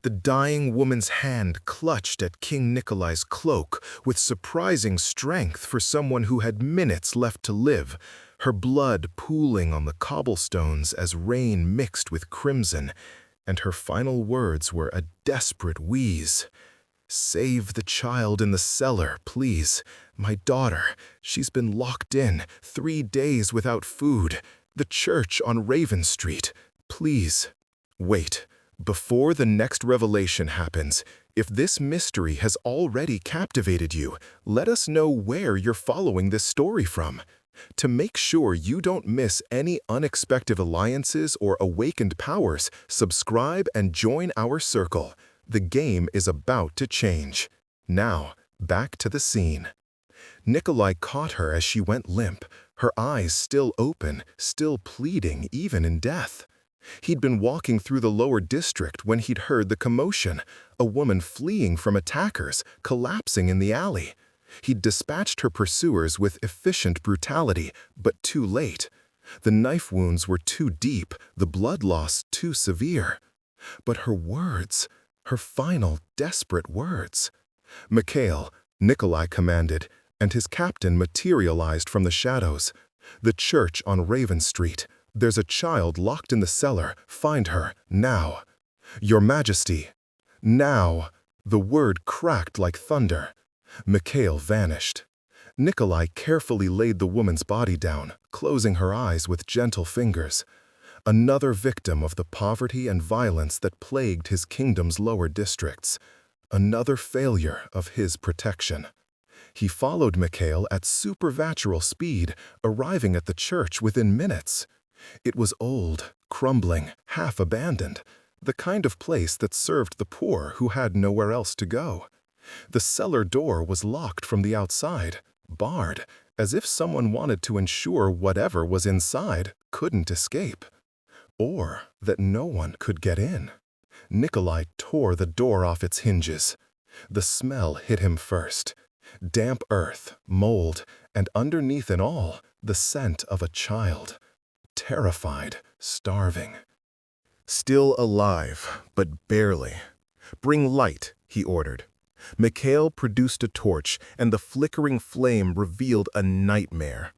The dying woman's hand clutched at King Nikolai's cloak with surprising strength for someone who had minutes left to live, her blood pooling on the cobblestones as rain mixed with crimson, and her final words were a desperate wheeze. "Save the child in the cellar, please. My daughter, she's been locked in 3 days without food. The church on Raven Street, please." Wait, before the next revelation happens, if this mystery has already captivated you, let us know where you're following this story from. To make sure you don't miss any unexpected alliances or awakened powers, subscribe and join our circle. The game is about to change. Now, back to the scene. Nikolai caught her as she went limp, her eyes still open, still pleading even in death. He'd been walking through the lower district when he'd heard the commotion, a woman fleeing from attackers, collapsing in the alley. He'd dispatched her pursuers with efficient brutality, but too late. The knife wounds were too deep, the blood loss too severe. But her words, her final desperate words. "Mikhail," Nikolai commanded, and his captain materialized from the shadows. "The church on Raven Street. There's a child locked in the cellar. Find her, now." "Your Majesty." "Now." The word cracked like thunder. Mikhail vanished. Nikolai carefully laid the woman's body down, closing her eyes with gentle fingers. Another victim of the poverty and violence that plagued his kingdom's lower districts. Another failure of his protection. He followed Mikhail at supernatural speed, arriving at the church within minutes. It was old, crumbling, half-abandoned, the kind of place that served the poor who had nowhere else to go. The cellar door was locked from the outside, barred, as if someone wanted to ensure whatever was inside couldn't escape. Or that no one could get in. Nikolai tore the door off its hinges. The smell hit him first. Damp earth, mold, and underneath it all, the scent of a child. Terrified, starving. Still alive, but barely. "Bring light," he ordered. Mikhail produced a torch, and the flickering flame revealed a nightmare.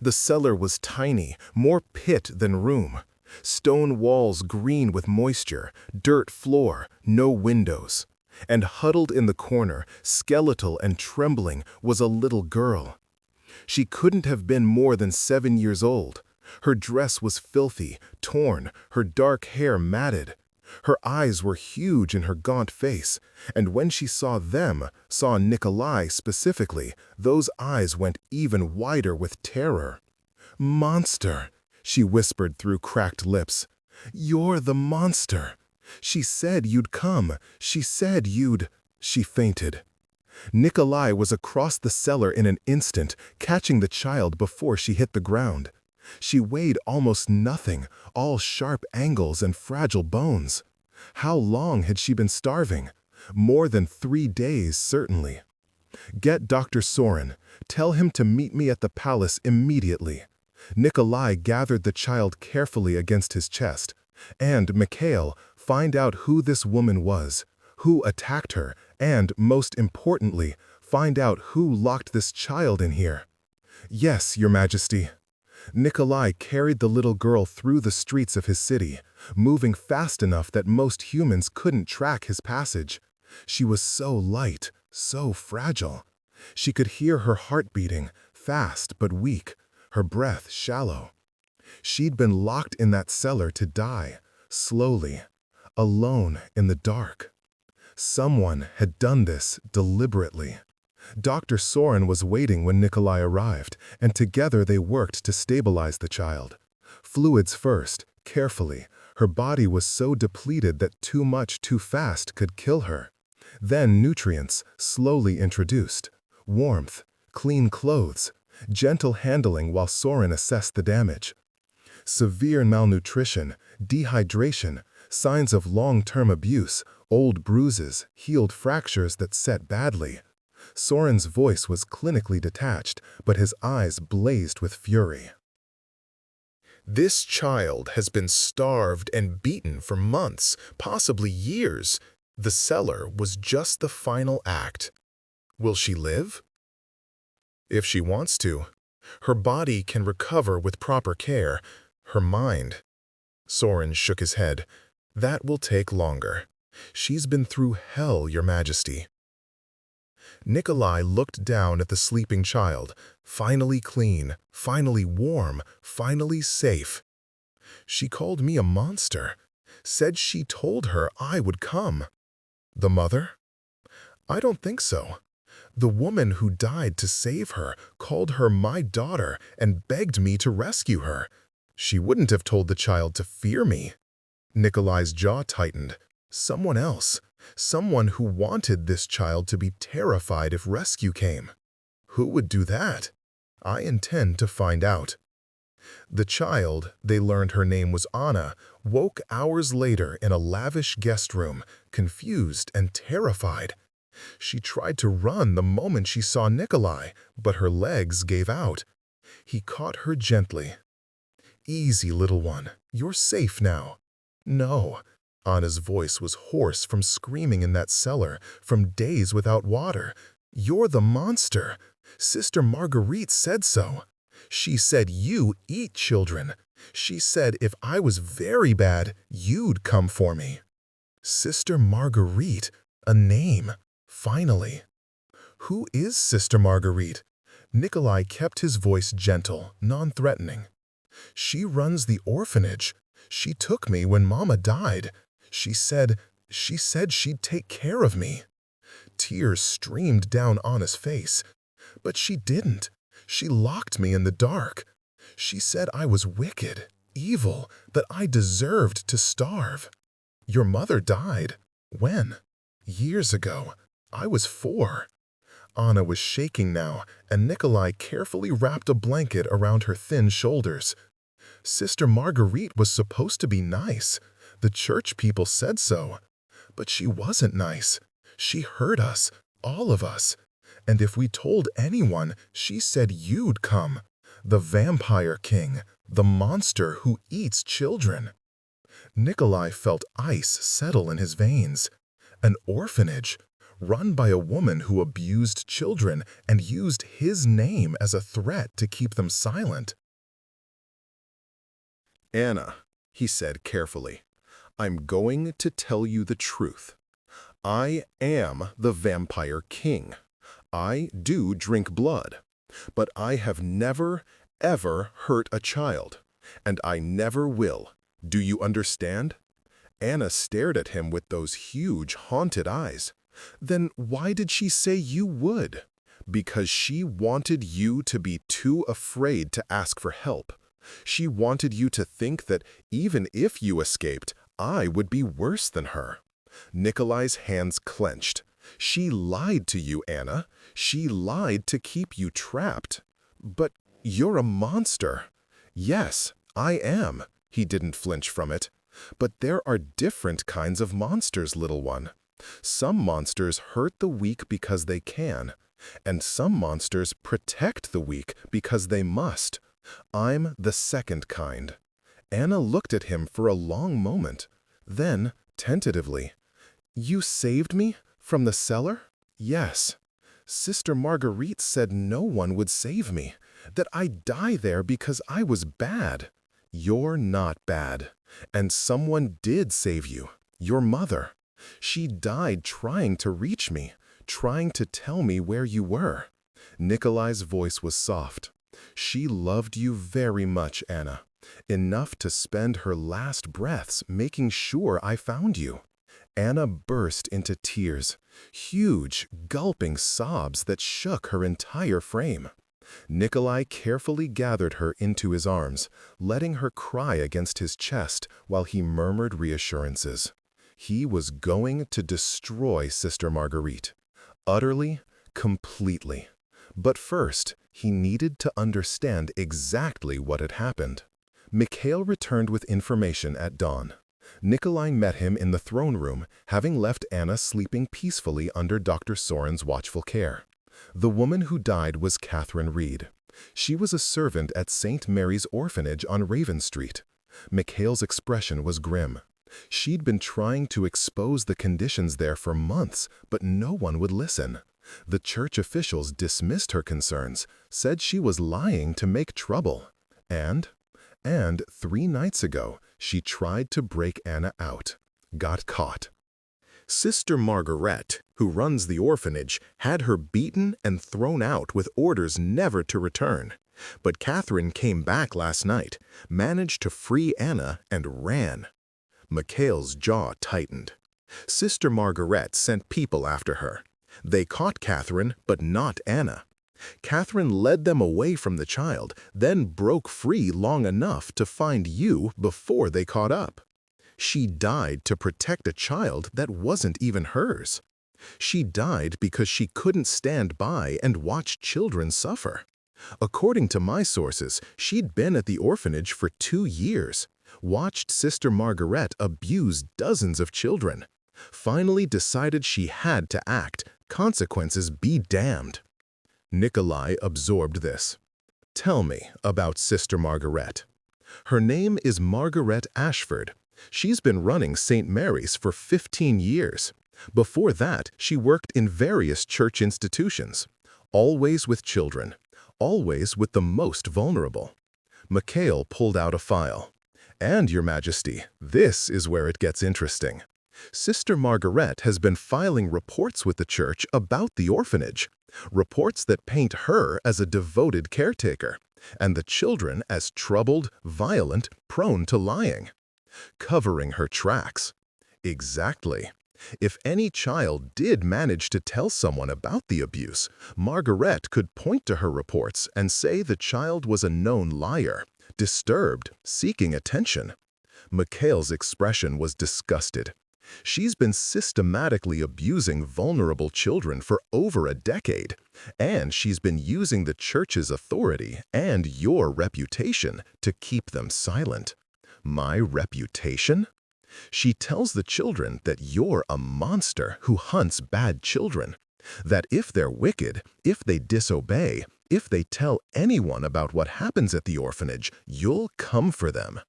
The cellar was tiny, more pit than room. Stone walls green with moisture, dirt floor, no windows. And huddled in the corner, skeletal and trembling, was a little girl. She couldn't have been more than 7 years old. Her dress was filthy, torn, her dark hair matted. Her eyes were huge in her gaunt face, and when she saw Nikolai specifically, those eyes went even wider with terror. "Monster," she whispered through cracked lips. "You're the monster. She said you'd come. She said you'd—" She fainted. Nikolai was across the cellar in an instant, catching the child before she hit the ground. She weighed almost nothing, all sharp angles and fragile bones. How long had she been starving? More than 3 days, certainly. "Get Dr. Soren. Tell him to meet me at the palace immediately." Nikolai gathered the child carefully against his chest. "And, Mikhail, find out who this woman was, who attacked her, and, most importantly, find out who locked this child in here." "Yes, Your Majesty." Nikolai carried the little girl through the streets of his city, moving fast enough that most humans couldn't track his passage. She was so light, so fragile. She could hear her heart beating, fast but weak, her breath shallow. She'd been locked in that cellar to die, slowly, alone in the dark. Someone had done this deliberately. Dr. Soren was waiting when Nikolai arrived, and together they worked to stabilize the child. Fluids first, carefully. Her body was so depleted that too much too fast could kill her. Then nutrients, slowly introduced. Warmth, clean clothes, gentle handling while Soren assessed the damage. Severe malnutrition, dehydration, signs of long-term abuse, old bruises, healed fractures that set badly. Soren's voice was clinically detached, but his eyes blazed with fury. "This child has been starved and beaten for months, possibly years. The cellar was just the final act. Will she live? If she wants to. Her body can recover with proper care. Her mind. Soren shook his head. That will take longer. She's been through hell, Your Majesty. Nikolai looked down at the sleeping child, finally clean, finally warm, finally safe. She called me a monster, said she told her I would come. The mother? I don't think so. The woman who died to save her called her my daughter and begged me to rescue her. She wouldn't have told the child to fear me. Nikolai's jaw tightened. Someone else. Someone who wanted this child to be terrified if rescue came. Who would do that? I intend to find out. The child, they learned her name was Anna, woke hours later in a lavish guest room, confused and terrified. She tried to run the moment she saw Nikolai, but her legs gave out. He caught her gently. Easy, little one. You're safe now. No. Anna's voice was hoarse from screaming in that cellar, from days without water. You're the monster. Sister Marguerite said so. She said you eat children. She said if I was very bad, you'd come for me. Sister Marguerite, a name. Finally. Who is Sister Marguerite? Nikolai kept his voice gentle, non-threatening. She runs the orphanage. She took me when Mama died. She said she'd take care of me. Tears streamed down Anna's face. But she didn't. She locked me in the dark. She said I was wicked, evil, that I deserved to starve. Your mother died. When? Years ago. I was 4. Anna was shaking now, and Nikolai carefully wrapped a blanket around her thin shoulders. Sister Marguerite was supposed to be nice. The church people said so. But she wasn't nice. She hurt us, all of us. And if we told anyone, she said you'd come. The vampire king, the monster who eats children. Nikolai felt ice settle in his veins. An orphanage, run by a woman who abused children and used his name as a threat to keep them silent. Anna, he said carefully, I'm going to tell you the truth. I am the vampire king. I do drink blood, but I have never, ever hurt a child, and I never will. Do you understand? Anna stared at him with those huge, haunted eyes. Then why did she say you would? Because she wanted you to be too afraid to ask for help. She wanted you to think that even if you escaped, I would be worse than her. Nikolai's hands clenched. She lied to you, Anna. She lied to keep you trapped. But you're a monster. Yes, I am. He didn't flinch from it. But there are different kinds of monsters, little one. Some monsters hurt the weak because they can, and some monsters protect the weak because they must. I'm the second kind. Anna looked at him for a long moment. Then, tentatively, You saved me? From the cellar? Yes. Sister Marguerite said no one would save me, that I'd die there because I was bad. You're not bad. And someone did save you, your mother. She died trying to reach me, trying to tell me where you were. Nikolai's voice was soft. She loved you very much, Anna, enough to spend her last breaths making sure I found you. Anna burst into tears, huge, gulping sobs that shook her entire frame. Nikolai carefully gathered her into his arms, letting her cry against his chest while he murmured reassurances. He was going to destroy Sister Marguerite. Utterly, completely. But first, he needed to understand exactly what had happened. Mikhail returned with information at dawn. Nikolai met him in the throne room, having left Anna sleeping peacefully under Dr. Soren's watchful care. The woman who died was Catherine Reed. She was a servant at St. Mary's Orphanage on Raven Street. Mikhail's expression was grim. She'd been trying to expose the conditions there for months, but no one would listen. The church officials dismissed her concerns, said she was lying to make trouble. And 3 nights ago, she tried to break Anna out. Got caught. Sister Margaret, who runs the orphanage, had her beaten and thrown out with orders never to return. But Catherine came back last night, managed to free Anna, and ran. Mikhail's jaw tightened. Sister Margaret sent people after her. They caught Catherine, but not Anna. Catherine led them away from the child, then broke free long enough to find you before they caught up. She died to protect a child that wasn't even hers. She died because she couldn't stand by and watch children suffer. According to my sources, she'd been at the orphanage for 2 years, watched Sister Margaret abuse dozens of children. Finally decided she had to act, consequences be damned. Nikolai absorbed this. Tell me about Sister Margaret. Her name is Margaret Ashford. She's been running St. Mary's for 15 years. Before that, she worked in various church institutions, always with children, always with the most vulnerable. Mikhail pulled out a file. And, Your Majesty, this is where it gets interesting. Sister Margaret has been filing reports with the church about the orphanage, reports that paint her as a devoted caretaker, and the children as troubled, violent, prone to lying. Covering her tracks. Exactly. If any child did manage to tell someone about the abuse, Margaret could point to her reports and say the child was a known liar, disturbed, seeking attention. Mikhail's expression was disgusted. She's been systematically abusing vulnerable children for over a decade, and she's been using the church's authority and your reputation to keep them silent. My reputation? She tells the children that you're a monster who hunts bad children, that if they're wicked, if they disobey, if they tell anyone about what happens at the orphanage, you'll come for them.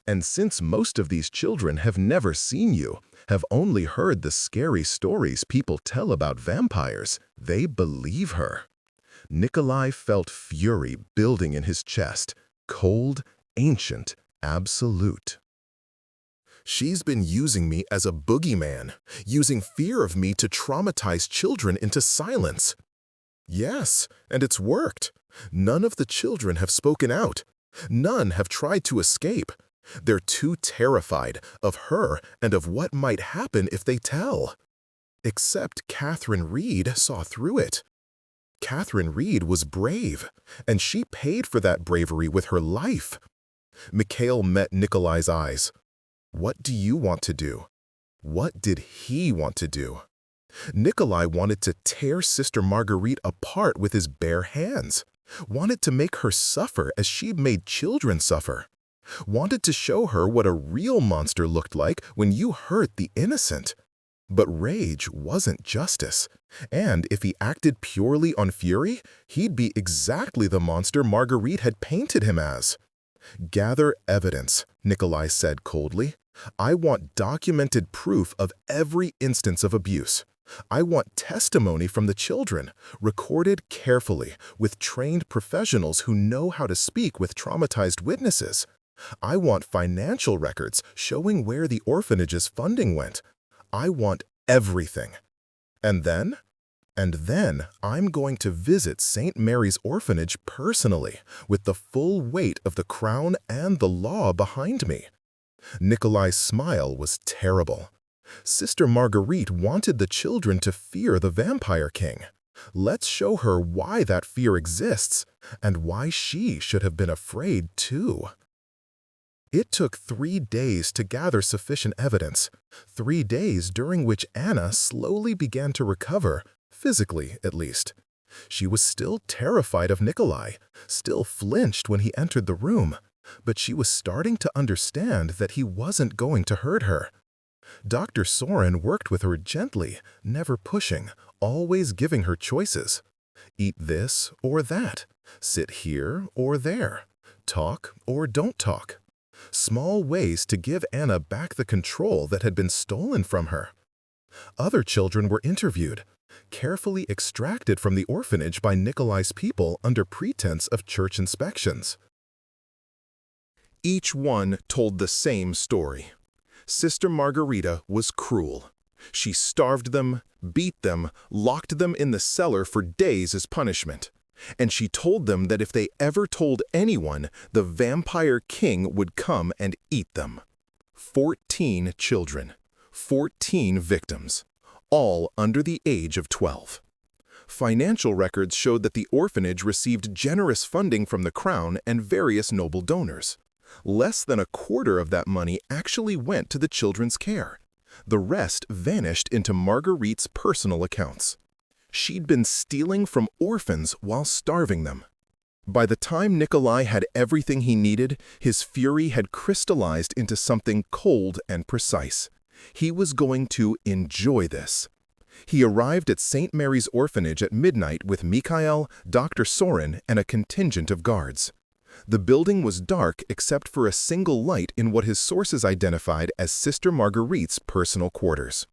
And since most of these children have never seen you, have only heard the scary stories people tell about vampires, they believe her. Nikolai felt fury building in his chest, cold, ancient, absolute. She's been using me as a boogeyman, using fear of me to traumatize children into silence. Yes, and it's worked. None of the children have spoken out. None have tried to escape. They're too terrified of her and of what might happen if they tell. Except Catherine Reed saw through it. Catherine Reed was brave, and she paid for that bravery with her life. Mikhail met Nikolai's eyes. What do you want to do? What did he want to do? Nikolai wanted to tear Sister Marguerite apart with his bare hands, wanted to make her suffer as she made children suffer, wanted to show her what a real monster looked like when you hurt the innocent. But rage wasn't justice, and if he acted purely on fury, he'd be exactly the monster Marguerite had painted him as. Gather evidence, Nikolai said coldly. I want documented proof of every instance of abuse. I want testimony from the children, recorded carefully with trained professionals who know how to speak with traumatized witnesses. I want financial records showing where the orphanage's funding went. I want everything. And then I'm going to visit St. Mary's Orphanage personally, with the full weight of the crown and the law behind me. Nikolai's smile was terrible. Sister Marguerite wanted the children to fear the Vampire King. Let's show her why that fear exists, and why she should have been afraid too. It took 3 days to gather sufficient evidence, 3 days during which Anna slowly began to recover, physically at least. She was still terrified of Nikolai, still flinched when he entered the room, but she was starting to understand that he wasn't going to hurt her. Dr. Soren worked with her gently, never pushing, always giving her choices. Eat this or that, sit here or there, talk or don't talk. small ways to give Anna back the control that had been stolen from her. Other children were interviewed, carefully extracted from the orphanage by Nikolai's people under pretense of church inspections. Each one told the same story. Sister Margarita was cruel. She starved them, beat them, locked them in the cellar for days as punishment. And she told them that if they ever told anyone, the vampire king would come and eat them. 14 children, 14 victims, all under the age of 12. Financial records showed that the orphanage received generous funding from the crown and various noble donors. Less than a quarter of that money actually went to the children's care. The rest vanished into Marguerite's personal accounts. She'd been stealing from orphans while starving them. By the time Nikolai had everything he needed, his fury had crystallized into something cold and precise. He was going to enjoy this. He arrived at St. Mary's Orphanage at midnight with Mikhail, Dr. Sorin, and a contingent of guards. The building was dark except for a single light in what his sources identified as Sister Marguerite's personal quarters.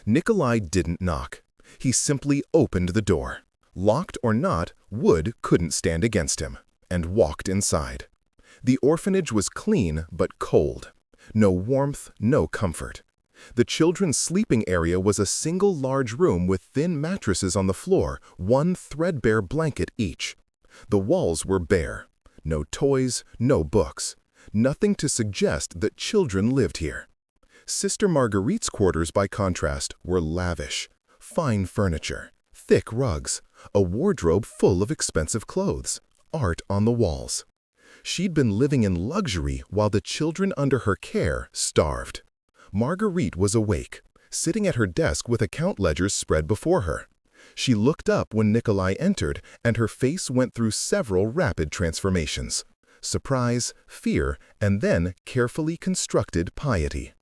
Nikolai didn't knock. He simply opened the door. Locked or not, wood couldn't stand against him, and walked inside. The orphanage was clean but cold. No warmth, no comfort. The children's sleeping area was a single large room with thin mattresses on the floor, one threadbare blanket each. The walls were bare. No toys, no books. Nothing to suggest that children lived here. Sister Marguerite's quarters, by contrast, were lavish. Fine furniture, thick rugs, a wardrobe full of expensive clothes, art on the walls. She'd been living in luxury while the children under her care starved. Marguerite was awake, sitting at her desk with account ledgers spread before her. She looked up when Nikolai entered, and her face went through several rapid transformations. Surprise, fear, and then carefully constructed piety.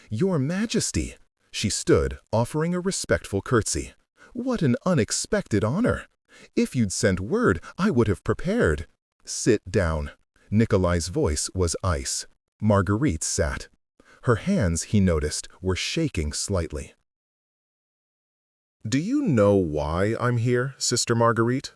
"Your Majesty!" She stood, offering a respectful curtsy. "What an unexpected honor! If you'd sent word, I would have prepared." "Sit down." Nikolai's voice was ice. Marguerite sat. Her hands, he noticed, were shaking slightly. "Do you know why I'm here, Sister Marguerite?"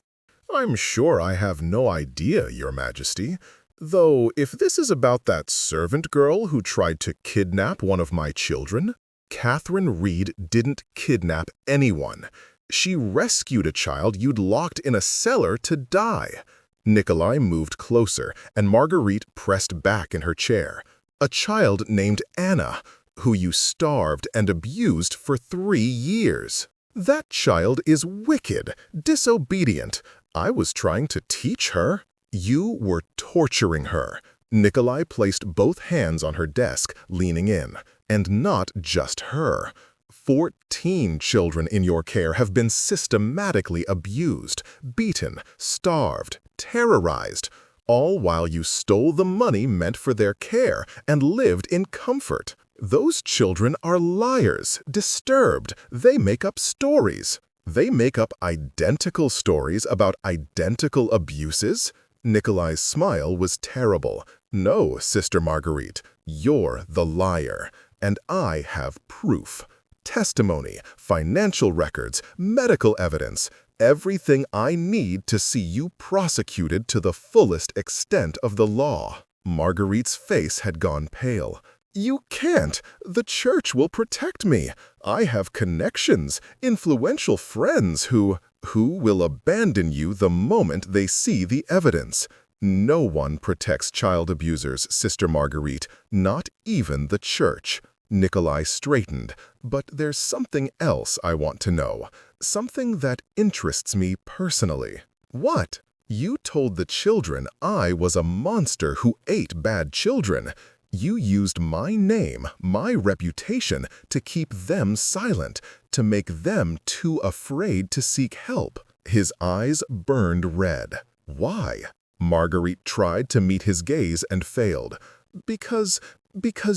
"I'm sure I have no idea, Your Majesty. Though, if this is about that servant girl who tried to kidnap one of my children, Catherine Reed didn't kidnap anyone. She rescued a child you'd locked in a cellar to die." Nikolai moved closer, and Marguerite pressed back in her chair. "A child named Anna, who you starved and abused for 3 years. That child is wicked, disobedient. I was trying to teach her. You were torturing her." Nikolai placed both hands on her desk, leaning in. "And not just her. 14 children in your care have been systematically abused, beaten, starved, terrorized, all while you stole the money meant for their care and lived in comfort. Those children are liars, disturbed. They make up stories. They make up identical stories about identical abuses." Nikolai's smile was terrible. "No, Sister Marguerite, you're the liar. And I have proof. Testimony, financial records, medical evidence, everything I need to see you prosecuted to the fullest extent of the law." Marguerite's face had gone pale. "You can't. The church will protect me. I have connections, influential friends who will abandon you the moment they see the evidence. No one protects child abusers, Sister Marguerite, not even the church." Nikolai straightened. "But there's something else I want to know. Something that interests me personally." "What?" "You told the children I was a monster who ate bad children. You used my name, my reputation, to keep them silent, to make them too afraid to seek help." His eyes burned red. "Why?" Marguerite tried to meet his gaze and failed. Because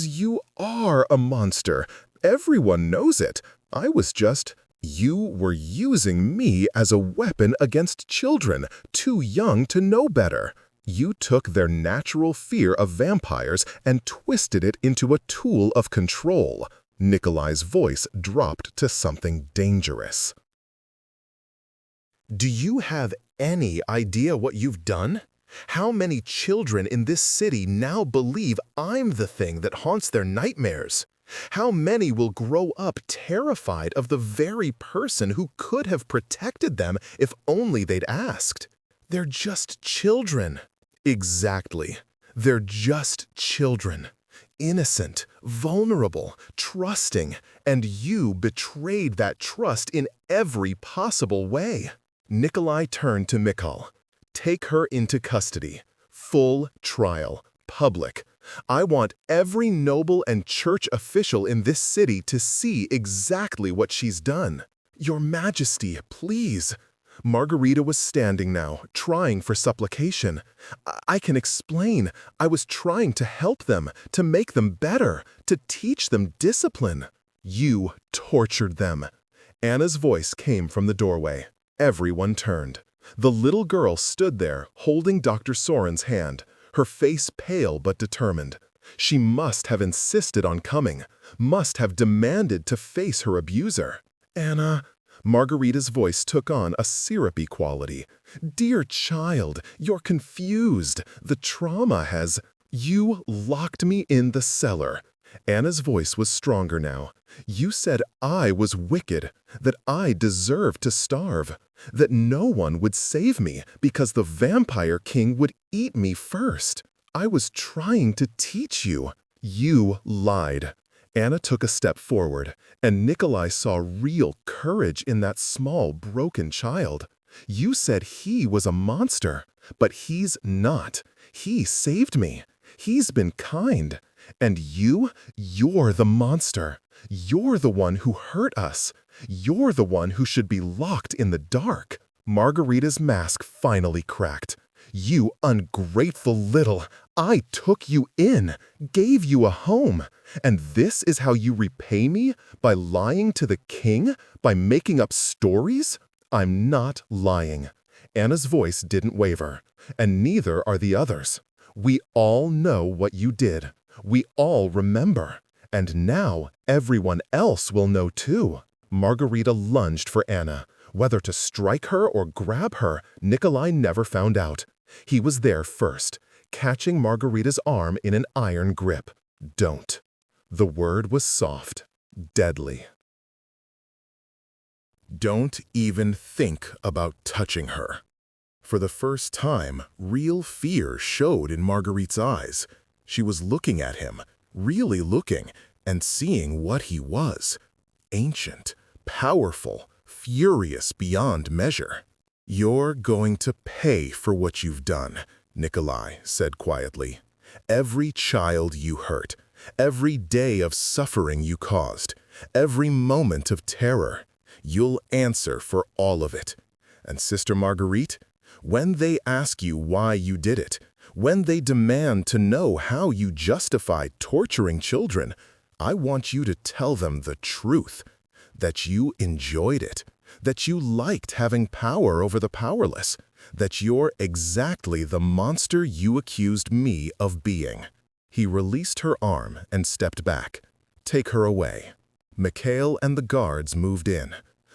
you are a monster. Everyone knows it. You were using me as a weapon against children, too young to know better." You took their natural fear of vampires and twisted it into a tool of control. Nikolai's voice dropped to something dangerous. Do you have any idea what you've done? How many children in this city now believe I'm the thing that haunts their nightmares? How many will grow up terrified of the very person who could have protected them if only they'd asked? They're just children. Exactly. They're just children. Innocent, vulnerable, trusting, and you betrayed that trust in every possible way. Nikolai turned to Mikhail. Take her into custody. Full trial. Public. I want every noble and church official in this city to see exactly what she's done. Your Majesty, please. Margarita was standing now, trying for supplication. I can explain. I was trying to help them, to make them better, to teach them discipline. You tortured them. Anna's voice came from the doorway. Everyone turned. The little girl stood there, holding Dr. Soren's hand, her face pale but determined. She must have insisted on coming, must have demanded to face her abuser. Anna, Margarita's voice took on a syrupy quality. Dear child, you're confused. The trauma has... You locked me in the cellar. Anna's voice was stronger now. You said I was wicked, that I deserved to starve, that no one would save me because the vampire king would eat me first. I was trying to teach you. You lied. Anna took a step forward, and Nikolai saw real courage in that small, broken child. You said he was a monster, but he's not. He saved me. He's been kind. And you're the monster. You're the one who hurt us. You're the one who should be locked in the dark. Margarita's mask finally cracked. You ungrateful little... I took you in, gave you a home. And this is how you repay me? By lying to the king? By making up stories? I'm not lying. Anna's voice didn't waver, and neither are the others. We all know what you did. We all remember. And now everyone else will know too. Margarita lunged for Anna. Whether to strike her or grab her, Nikolai never found out. He was there first, catching Margarita's arm in an iron grip. Don't. The word was soft, deadly. Don't even think about touching her. For the first time, real fear showed in Marguerite's eyes. She was looking at him, really looking, and seeing what he was. Ancient, powerful, furious beyond measure. You're going to pay for what you've done, Nikolai said quietly. Every child you hurt, every day of suffering you caused, every moment of terror, you'll answer for all of it. And Sister Marguerite, when they ask you why you did it, when they demand to know how you justified torturing children, I want you to tell them the truth, that you enjoyed it, that you liked having power over the powerless, that you're exactly the monster you accused me of being. He released her arm and stepped back. Take her away. Mikhail and the guards moved in.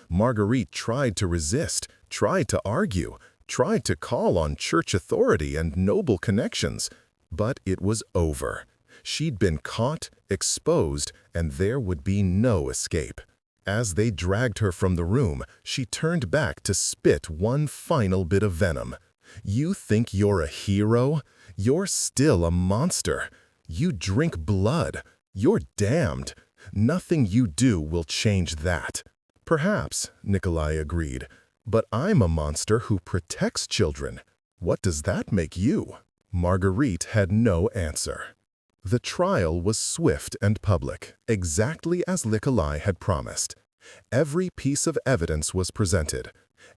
Marguerite tried to resist, tried to argue, tried to call on church authority and noble connections, but it was over. She'd been caught, exposed, and there would be no escape. As they dragged her from the room, she turned back to spit one final bit of venom. You think you're a hero? You're still a monster. You drink blood. You're damned. Nothing you do will change that. Perhaps, Nikolai agreed, but I'm a monster who protects children. What does that make you? Marguerite had no answer. The trial was swift and public, exactly as Nikolai had promised. Every piece of evidence was presented.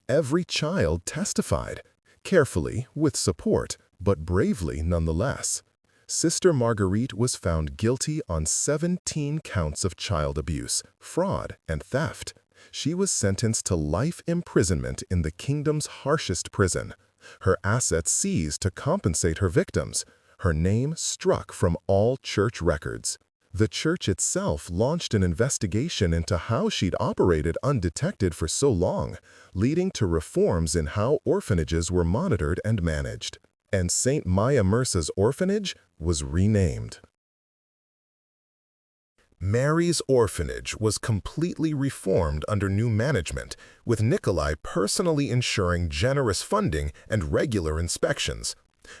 Every child testified, carefully, with support, but bravely nonetheless. Sister Marguerite was found guilty on 17 counts of child abuse, fraud, and theft. She was sentenced to life imprisonment in the kingdom's harshest prison. Her assets seized to compensate her victims. Her name struck from all church records. The church itself launched an investigation into how she'd operated undetected for so long, leading to reforms in how orphanages were monitored and managed. And St. Maya Mersa's orphanage was renamed. Mary's orphanage was completely reformed under new management, with Nikolai personally ensuring generous funding and regular inspections.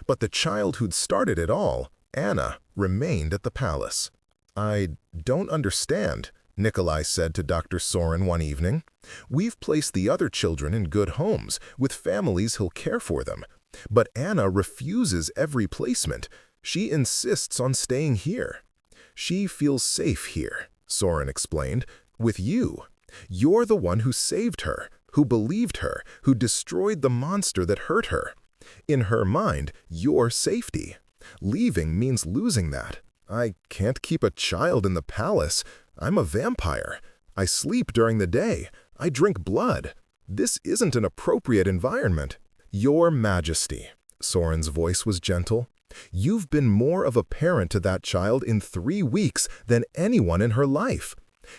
But the child who'd started it all, Anna, remained at the palace. "I don't understand," Nikolai said to Dr. Sorin one evening. "We've placed the other children in good homes, with families who'll care for them. But Anna refuses every placement. She insists on staying here." "She feels safe here," Sorin explained, "with you. You're the one who saved her, who believed her, who destroyed the monster that hurt her. In her mind, you're safety. Leaving means losing that. I can't keep a child in the palace. I'm a vampire. I sleep during the day. I drink blood. This isn't an appropriate environment." "Your Majesty," Sorin's voice was gentle, "you've been more of a parent to that child in 3 weeks than anyone in her life.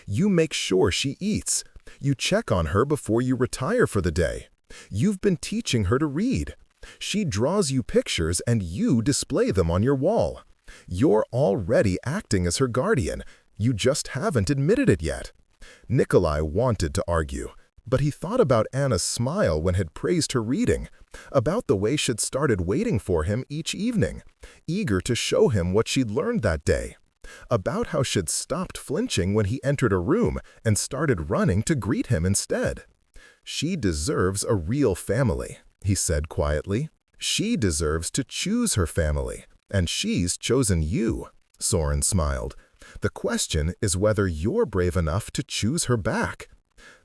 You make sure she eats. You check on her before you retire for the day. You've been teaching her to read. She draws you pictures and you display them on your wall. You're already acting as her guardian. You just haven't admitted it yet." Nikolai wanted to argue, but he thought about Anna's smile when had praised her reading, about the way she'd started waiting for him each evening, eager to show him what she'd learned that day, about how she'd stopped flinching when he entered a room and started running to greet him instead. "She deserves a real family," he said quietly. "She deserves to choose her family, and she's chosen you," Sorin smiled. "The question is whether you're brave enough to choose her back."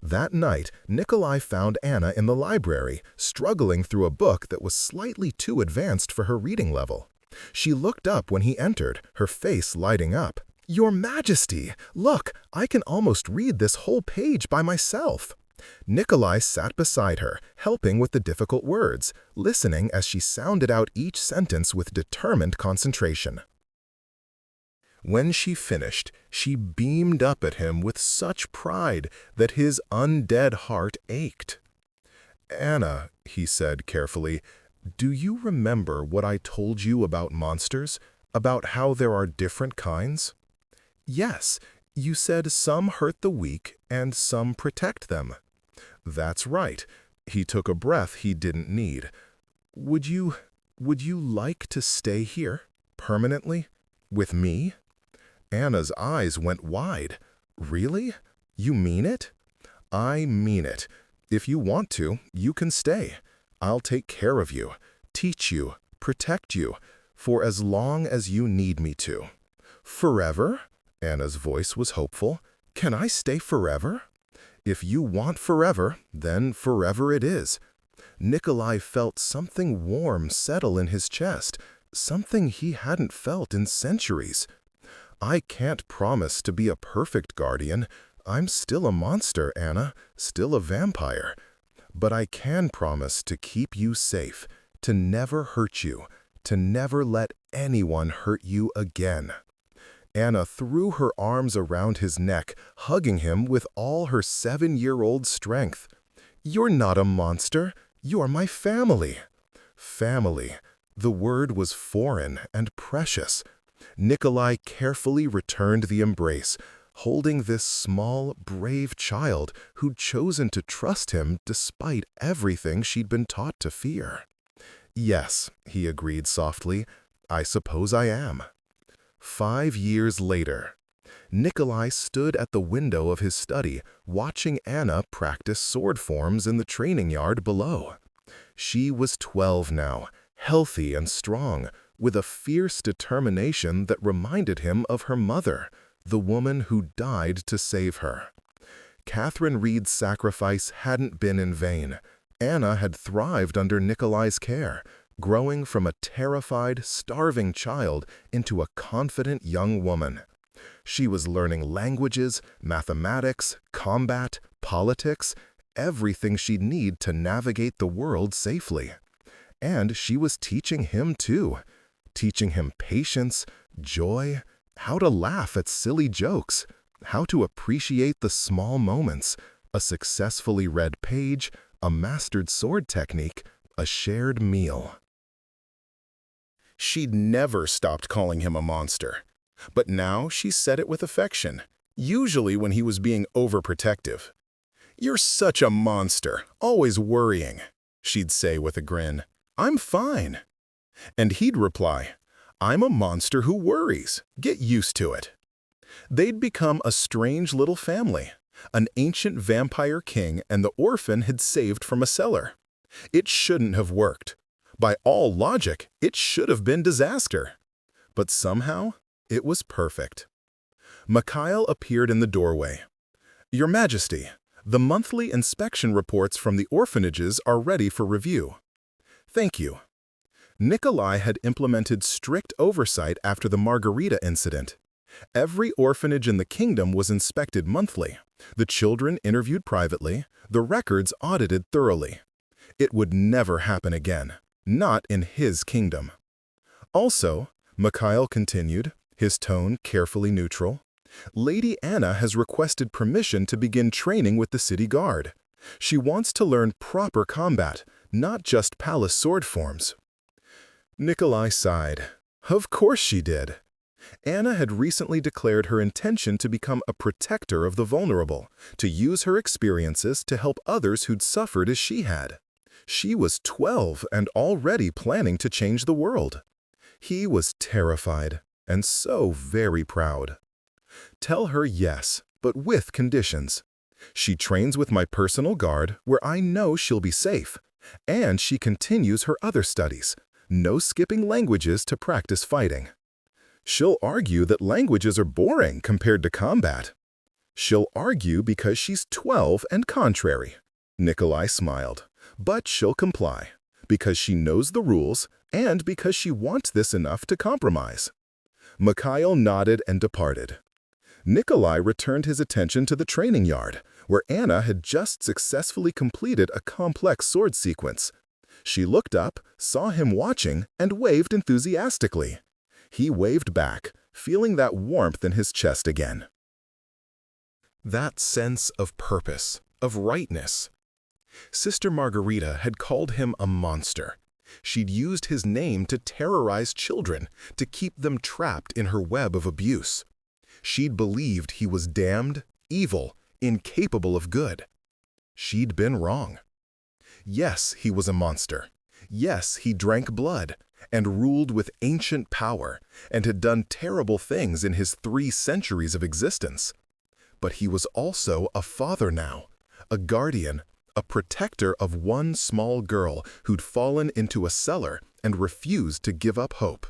That night, Nikolai found Anna in the library, struggling through a book that was slightly too advanced for her reading level. She looked up when he entered, her face lighting up. "Your Majesty! Look, I can almost read this whole page by myself." Nikolai sat beside her, helping with the difficult words, listening as she sounded out each sentence with determined concentration. When she finished, she beamed up at him with such pride that his undead heart ached. "Anna," he said carefully, "do you remember what I told you about monsters? About how there are different kinds?" "Yes, you said some hurt the weak and some protect them." "That's right." He took a breath he didn't need. Would you like to stay here, permanently, with me?" Anna's eyes went wide. "Really? You mean it?" "I mean it. If you want to, you can stay. I'll take care of you, teach you, protect you, for as long as you need me to." "Forever?" Anna's voice was hopeful. "Can I stay forever?" "If you want forever, then forever it is." Nikolai felt something warm settle in his chest, something he hadn't felt in centuries. "I can't promise to be a perfect guardian. I'm still a monster, Anna, still a vampire. But I can promise to keep you safe, to never hurt you, to never let anyone hurt you again." Anna threw her arms around his neck, hugging him with all her 7-year-old strength. "You're not a monster. You're my family." Family. The word was foreign and precious. Nikolai carefully returned the embrace, holding this small, brave child who'd chosen to trust him despite everything she'd been taught to fear. "Yes," he agreed softly, "I suppose I am." 5 years later, Nikolai stood at the window of his study, watching Anna practice sword forms in the training yard below. She was 12 now, healthy and strong, with a fierce determination that reminded him of her mother, the woman who died to save her. Catherine Reed's sacrifice hadn't been in vain. Anna had thrived under Nikolai's care, growing from a terrified, starving child into a confident young woman. She was learning languages, mathematics, combat, politics, everything she'd need to navigate the world safely. And she was teaching him too. Teaching him patience, joy, how to laugh at silly jokes, how to appreciate the small moments, a successfully read page, a mastered sword technique, a shared meal. She'd never stopped calling him a monster. But now she said it with affection, usually when he was being overprotective. "You're such a monster, always worrying," she'd say with a grin. "I'm fine." And he'd reply, "I'm a monster who worries. Get used to it." They'd become a strange little family, an ancient vampire king and the orphan had saved from a cellar. It shouldn't have worked. By all logic, it should have been disaster. But somehow, it was perfect. Mikhail appeared in the doorway. "Your Majesty, the monthly inspection reports from the orphanages are ready for review." "Thank you." Nikolai had implemented strict oversight after the Margarita incident. Every orphanage in the kingdom was inspected monthly, the children interviewed privately, the records audited thoroughly. It would never happen again, not in his kingdom. Also, Mikhail continued, his tone carefully neutral, Lady Anna has requested permission to begin training with the city guard. She wants to learn proper combat, not just palace sword forms. Nikolai sighed. Of course she did. Anna had recently declared her intention to become a protector of the vulnerable, to use her experiences to help others who'd suffered as she had. She was 12 and already planning to change the world. He was terrified and so very proud. Tell her yes, but with conditions. She trains with my personal guard where I know she'll be safe, and she continues her other studies. No skipping languages to practice fighting. She'll argue that languages are boring compared to combat. She'll argue because she's 12 and contrary. Nikolai smiled. But she'll comply, because she knows the rules and because she wants this enough to compromise. Mikhail nodded and departed. Nikolai returned his attention to the training yard, where Anna had just successfully completed a complex sword sequence. She looked up, saw him watching, and waved enthusiastically. He waved back, feeling that warmth in his chest again. That sense of purpose, of rightness. Sister Margarita had called him a monster. She'd used his name to terrorize children, to keep them trapped in her web of abuse. She'd believed he was damned, evil, incapable of good. She'd been wrong. Yes, he was a monster. Yes, he drank blood, and ruled with ancient power, and had done terrible things in his 3 centuries of existence. But he was also a father now, a guardian, a protector of one small girl who'd fallen into a cellar and refused to give up hope.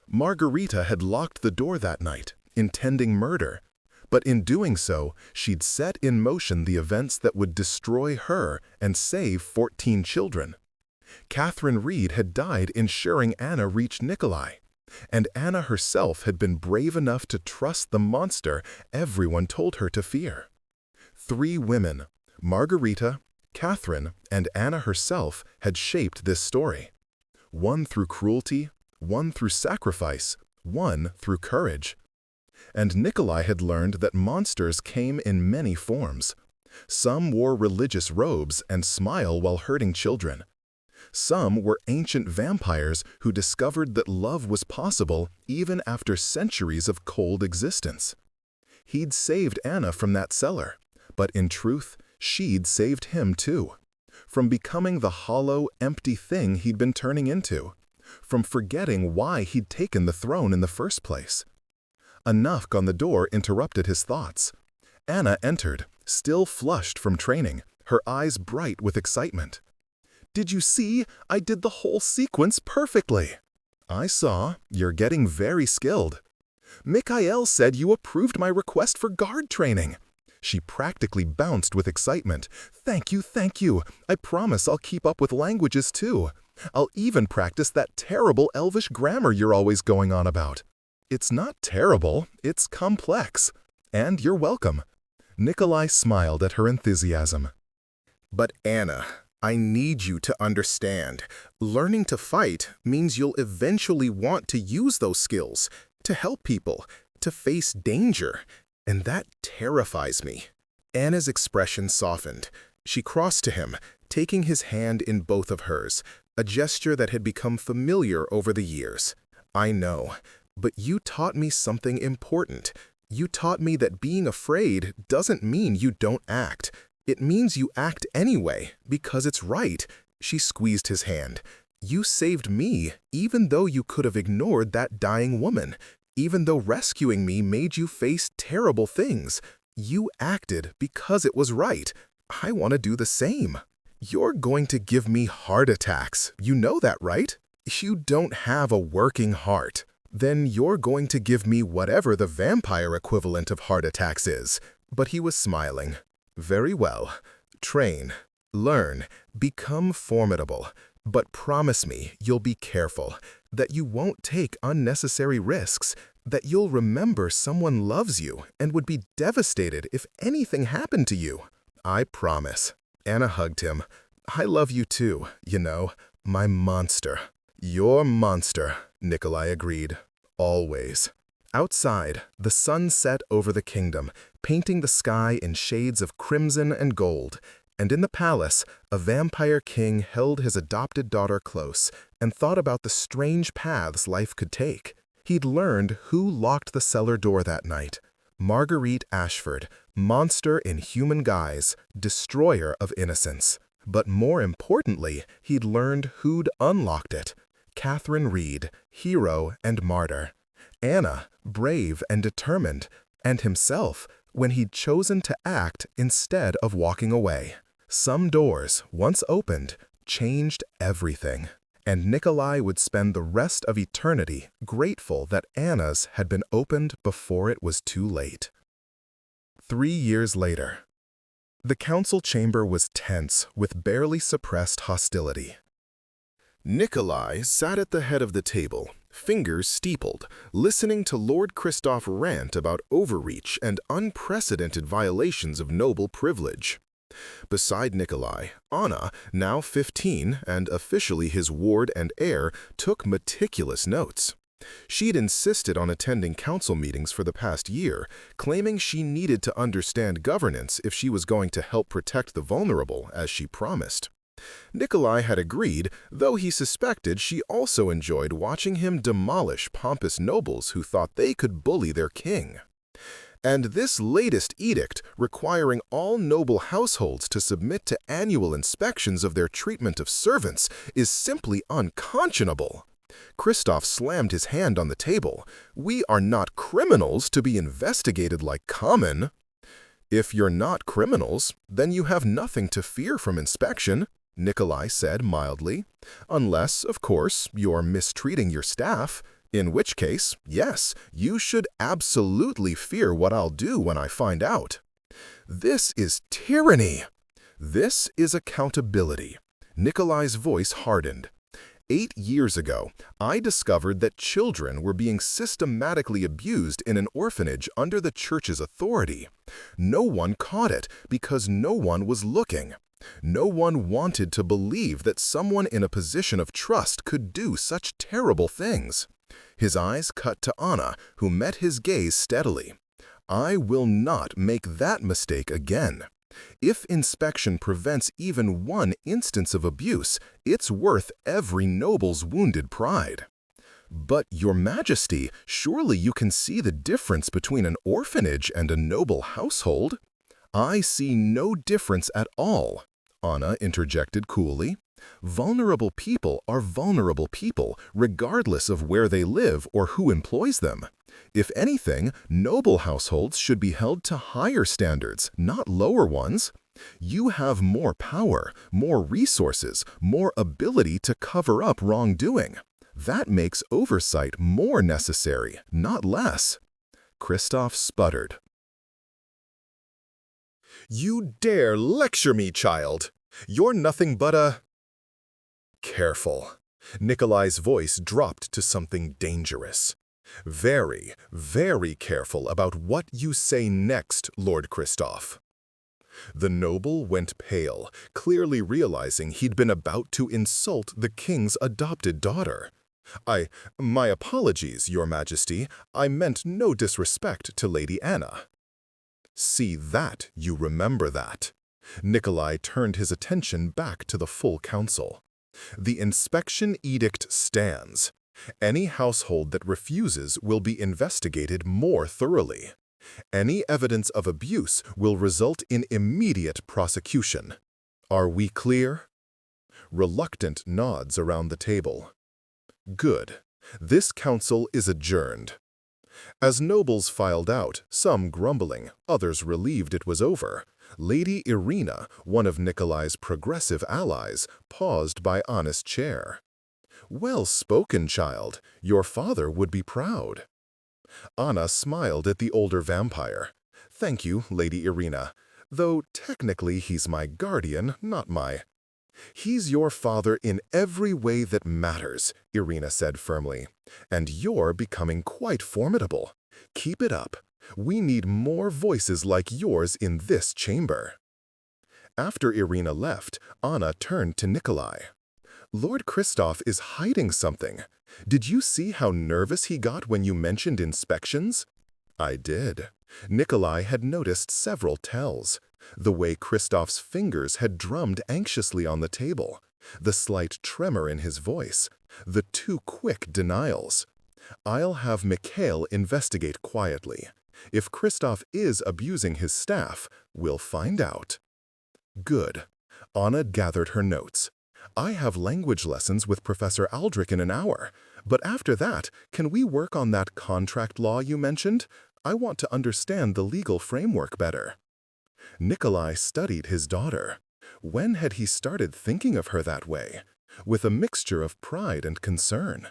Margarita had locked the door that night, intending murder, but in doing so, she'd set in motion the events that would destroy her and save 14 children. Catherine Reed had died ensuring Anna reached Nikolai, and Anna herself had been brave enough to trust the monster everyone told her to fear. 3 women, Margarita, Catherine, and Anna herself, had shaped this story. One through cruelty, one through sacrifice, one through courage. And Nikolai had learned that monsters came in many forms. Some wore religious robes and smile while hurting children. Some were ancient vampires who discovered that love was possible even after centuries of cold existence. He'd saved Anna from that cellar, but in truth, she'd saved him too. From becoming the hollow, empty thing he'd been turning into. From forgetting why he'd taken the throne in the first place. A knock on the door interrupted his thoughts. Anna entered, still flushed from training, her eyes bright with excitement. "Did you see? I did the whole sequence perfectly." "I saw. You're getting very skilled." "Mikhail said you approved my request for guard training." She practically bounced with excitement. Thank you, thank you. I promise I'll keep up with languages too. I'll even practice that terrible Elvish grammar you're always going on about." "It's not terrible, it's complex. And you're welcome." Nikolai smiled at her enthusiasm. "But Anna, I need you to understand. Learning to fight means you'll eventually want to use those skills, to help people, to face danger, and that terrifies me." Anna's expression softened. She crossed to him, taking his hand in both of hers, a gesture that had become familiar over the years. "I know, but you taught me something important. You taught me that being afraid doesn't mean you don't act. It means you act anyway, because it's right." She squeezed his hand. "You saved me, even though you could have ignored that dying woman. Even though rescuing me made you face terrible things. You acted because it was right. I want to do the same." "You're going to give me heart attacks. You know that, right? You don't have a working heart. Then you're going to give me whatever the vampire equivalent of heart attacks is." But he was smiling. "Very well. Train, learn, become formidable. But promise me you'll be careful, that you won't take unnecessary risks, that you'll remember someone loves you and would be devastated if anything happened to you." "I promise." Anna hugged him. "I love you too, you know, my monster." "Your monster," Nikolai agreed. "Always." Outside, the sun set over the kingdom, painting the sky in shades of crimson and gold, and in the palace, a vampire king held his adopted daughter close and thought about the strange paths life could take. He'd learned who locked the cellar door that night. Marguerite Ashford, monster in human guise, destroyer of innocence. But more importantly, he'd learned who'd unlocked it. Catherine Reed, hero and martyr. Anna, brave and determined, and himself, when he'd chosen to act instead of walking away. Some doors, once opened, changed everything, and Nikolai would spend the rest of eternity grateful that Anna's had been opened before it was too late. 3 years later. The council chamber was tense with barely suppressed hostility. Nikolai sat at the head of the table, fingers steepled, listening to Lord Christoph rant about overreach and unprecedented violations of noble privilege. Beside Nikolai, Anna, now 15 and officially his ward and heir, took meticulous notes. She'd insisted on attending council meetings for the past year, claiming she needed to understand governance if she was going to help protect the vulnerable, as she promised. Nikolai had agreed, though he suspected she also enjoyed watching him demolish pompous nobles who thought they could bully their king. And this latest edict, requiring all noble households to submit to annual inspections of their treatment of servants, is simply unconscionable. Christoph slammed his hand on the table. "We are not criminals to be investigated like common." "If you're not criminals, then you have nothing to fear from inspection," Nikolai said mildly. "Unless, of course, you're mistreating your staff, in which case, yes, you should absolutely fear what I'll do when I find out." "This is tyranny." "This is accountability." Nikolai's voice hardened. 8 years ago, I discovered that children were being systematically abused in an orphanage under the church's authority. No one caught it because no one was looking. No one wanted to believe that someone in a position of trust could do such terrible things. His eyes cut to Anna, who met his gaze steadily. "I will not make that mistake again. If inspection prevents even one instance of abuse, it's worth every noble's wounded pride." "But, Your Majesty, surely you can see the difference between an orphanage and a noble household." "I see no difference at all," Anna interjected coolly. "Vulnerable people are vulnerable people, regardless of where they live or who employs them. If anything, noble households should be held to higher standards, not lower ones. You have more power, more resources, more ability to cover up wrongdoing. That makes oversight more necessary, not less." Christoph sputtered. "You dare lecture me, child! You're nothing but a—" "Careful." Nikolai's voice dropped to something dangerous. "Very, very careful about what you say next, Lord Christoph." The noble went pale, clearly realizing he'd been about to insult the king's adopted daughter. My apologies, Your Majesty. I meant no disrespect to Lady Anna." "See that, you remember that." Nikolai turned his attention back to the full council. "The inspection edict stands. Any household that refuses will be investigated more thoroughly. Any evidence of abuse will result in immediate prosecution. Are we clear?" Reluctant nods around the table. "Good. This council is adjourned." As nobles filed out, some grumbling, others relieved it was over, Lady Irina, one of Nikolai's progressive allies, paused by Anna's chair. "Well spoken, child. Your father would be proud." Anna smiled at the older vampire. "Thank you, Lady Irina. Though technically he's my guardian, not my—" "He's your father in every way that matters," Irina said firmly. "And you're becoming quite formidable. Keep it up. We need more voices like yours in this chamber." After Irina left, Anna turned to Nikolai. "Lord Kristoff is hiding something. Did you see how nervous he got when you mentioned inspections?" "I did." Nikolai had noticed several tells. The way Kristoff's fingers had drummed anxiously on the table, the slight tremor in his voice, the too quick denials. "I'll have Mikhail investigate quietly. If Kristoff is abusing his staff, we'll find out." "Good." Anna gathered her notes. "I have language lessons with Professor Aldrich in an hour, but after that, can we work on that contract law you mentioned? I want to understand the legal framework better." Nikolai studied his daughter. When had he started thinking of her that way? With a mixture of pride and concern.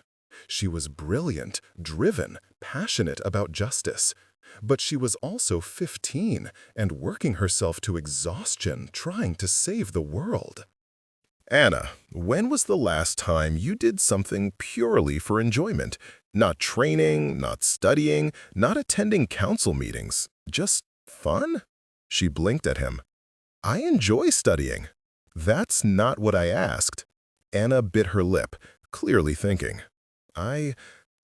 She was brilliant, driven, passionate about justice. But she was also 15 and working herself to exhaustion trying to save the world. "Anna, when was the last time you did something purely for enjoyment? Not training, not studying, not attending council meetings. Just fun?" She blinked at him. "I enjoy studying." "That's not what I asked." Anna bit her lip, clearly thinking. I'm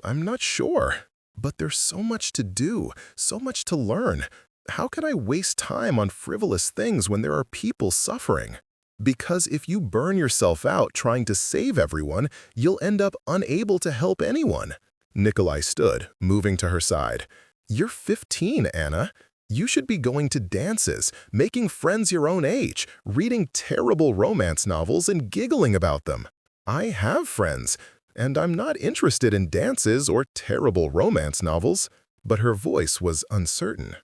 not sure. But there's so much to do, so much to learn. How can I waste time on frivolous things when there are people suffering? Because if you burn yourself out trying to save everyone, you'll end up unable to help anyone." Nikolai stood, moving to her side. "You're 15, Anna. You should be going to dances, making friends your own age, reading terrible romance novels and giggling about them. I have friends, and I'm not interested in dances or terrible romance novels." But her voice was uncertain.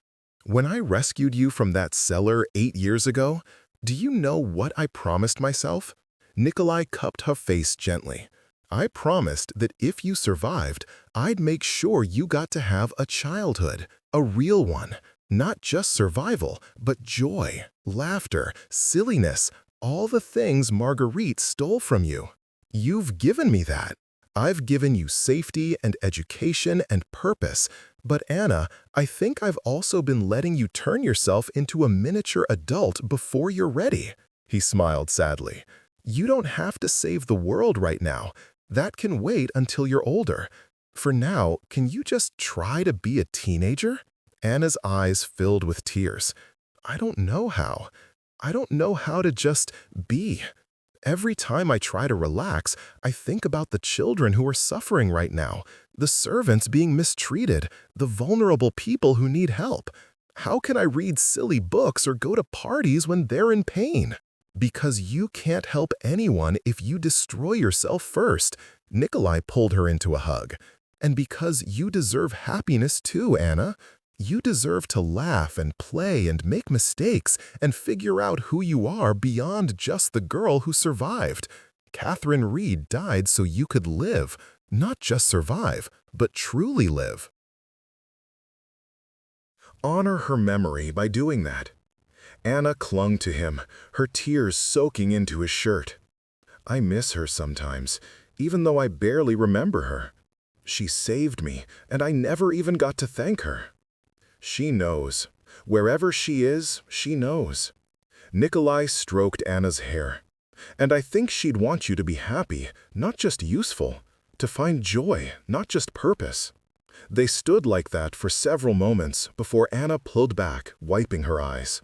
"When I rescued you from that cellar 8 years ago, do you know what I promised myself?" Nikolai cupped her face gently. "I promised that if you survived, I'd make sure you got to have a childhood, a real one. Not just survival, but joy, laughter, silliness, all the things Marguerite stole from you. You've given me that. I've given you safety and education and purpose. But Anna, I think I've also been letting you turn yourself into a miniature adult before you're ready." He smiled sadly. "You don't have to save the world right now. That can wait until you're older. For now, can you just try to be a teenager?" Anna's eyes filled with tears. "I don't know how. I don't know how to just be. Every time I try to relax, I think about the children who are suffering right now, the servants being mistreated, the vulnerable people who need help. How can I read silly books or go to parties when they're in pain? Because you can't help anyone if you destroy yourself first." Nikolai pulled her into a hug. "And because you deserve happiness too, Anna. You deserve to laugh and play and make mistakes and figure out who you are beyond just the girl who survived. Catherine Reed died so you could live, not just survive, but truly live. Honor her memory by doing that." Anna clung to him, her tears soaking into his shirt. "I miss her sometimes, even though I barely remember her. She saved me, and I never even got to thank her." "She knows. Wherever she is, she knows." Nikolai stroked Anna's hair. "And I think she'd want you to be happy, not just useful, to find joy, not just purpose." They stood like that for several moments before Anna pulled back, wiping her eyes.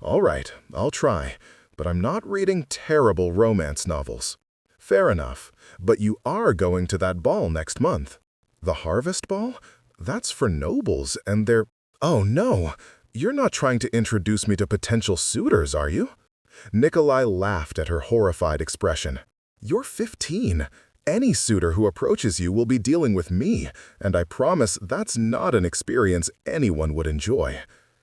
"All right, I'll try, but I'm not reading terrible romance novels." "Fair enough, but you are going to that ball next month." "The Harvest Ball? That's for nobles, and they're—" "Oh no! You're not trying to introduce me to potential suitors, are you?" Nikolai laughed at her horrified expression. "You're 15. Any suitor who approaches you will be dealing with me, and I promise that's not an experience anyone would enjoy.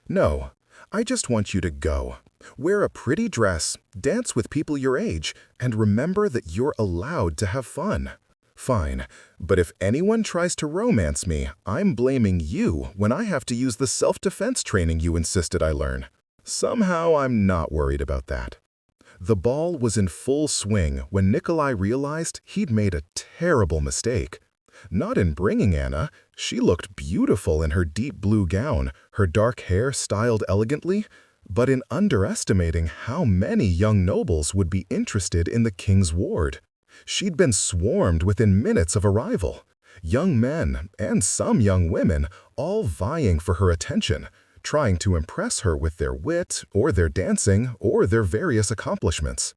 No, I just want you to go. Wear a pretty dress, dance with people your age, and remember that you're allowed to have fun." "Fine, but if anyone tries to romance me, I'm blaming you when I have to use the self-defense training you insisted I learn." Somehow I'm not worried about that. The ball was in full swing when Nikolai realized he'd made a terrible mistake. Not in bringing Anna. She looked beautiful in her deep blue gown, her dark hair styled elegantly, but in underestimating how many young nobles would be interested in the king's ward. She'd been swarmed within minutes of arrival. Young men, and some young women, all vying for her attention, trying to impress her with their wit, or their dancing, or their various accomplishments.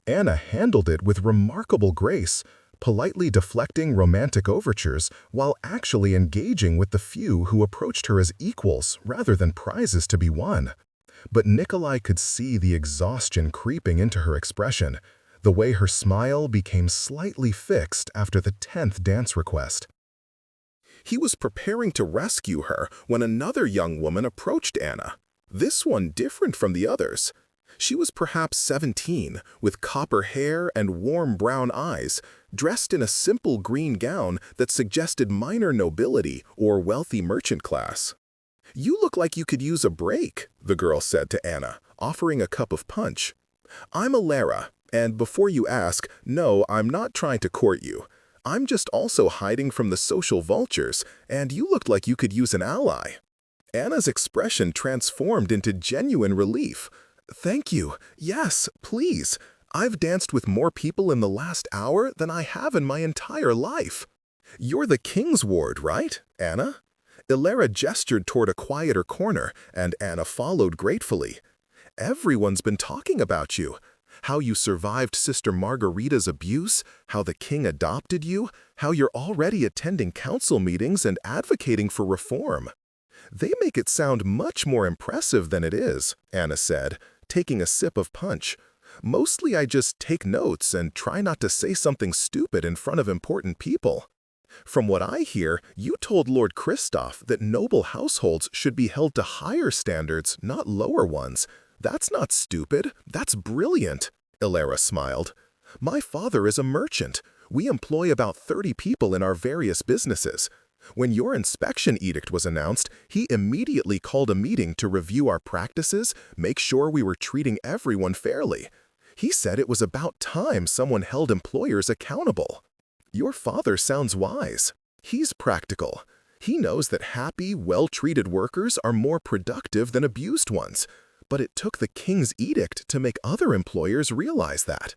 Anna handled it with remarkable grace, politely deflecting romantic overtures while actually engaging with the few who approached her as equals rather than prizes to be won. But Nikolai could see the exhaustion creeping into her expression, the way her smile became slightly fixed after the 10th dance request. He was preparing to rescue her when another young woman approached Anna, this one different from the others. She was perhaps 17, with copper hair and warm brown eyes, dressed in a simple green gown that suggested minor nobility or wealthy merchant class. "You look like you could use a break," the girl said to Anna, offering a cup of punch. "I'm Alara, and before you ask, no, I'm not trying to court you. I'm just also hiding from the social vultures, and you looked like you could use an ally." Anna's expression transformed into genuine relief. "Thank you. Yes, please. I've danced with more people in the last hour than I have in my entire life." "You're the king's ward, right, Anna?" Alara gestured toward a quieter corner, and Anna followed gratefully. "Everyone's been talking about you. How you survived Sister Margarita's abuse, how the king adopted you, how you're already attending council meetings and advocating for reform." "They make it sound much more impressive than it is," Anna said, taking a sip of punch. "Mostly I just take notes and try not to say something stupid in front of important people." "From what I hear, you told Lord Kristoff that noble households should be held to higher standards, not lower ones. That's not stupid, that's brilliant," Alara smiled. "My father is a merchant. We employ about 30 people in our various businesses. When your inspection edict was announced, he immediately called a meeting to review our practices, make sure we were treating everyone fairly. He said it was about time someone held employers accountable." "Your father sounds wise. He's practical. He knows that happy, well-treated workers are more productive than abused ones. But it took the king's edict to make other employers realize that."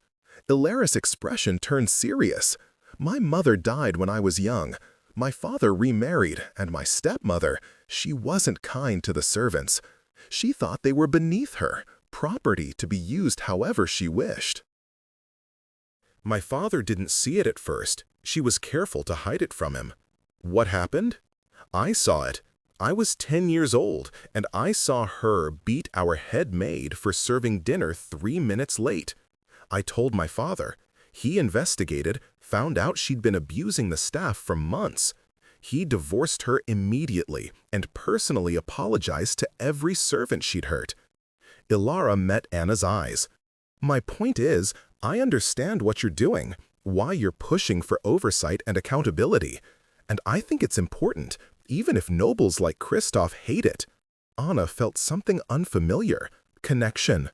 Alara's expression turned serious. "My mother died when I was young. My father remarried, and my stepmother, she wasn't kind to the servants. She thought they were beneath her, property to be used however she wished. My father didn't see it at first. She was careful to hide it from him. What happened? I saw it. I was 10 years old, and I saw her beat our head maid for serving dinner 3 minutes late. I told my father. He investigated, found out she'd been abusing the staff for months. He divorced her immediately and personally apologized to every servant she'd hurt." Ilara met Anna's eyes. "My point is, I understand what you're doing, why you're pushing for oversight and accountability. And I think it's important, even if nobles like Kristoff hate it." Anna felt something unfamiliar. Connection.